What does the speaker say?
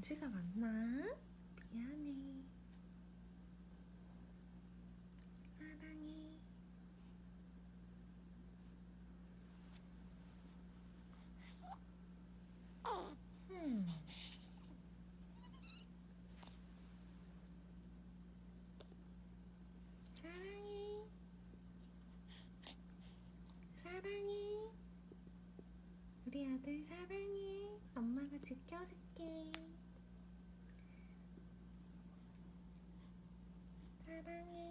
먼지가 많나? 미안해. 사랑해. 음. 사랑해. 사랑해. 우리 아들 사랑해. 엄마가 지켜줄게. 사랑해.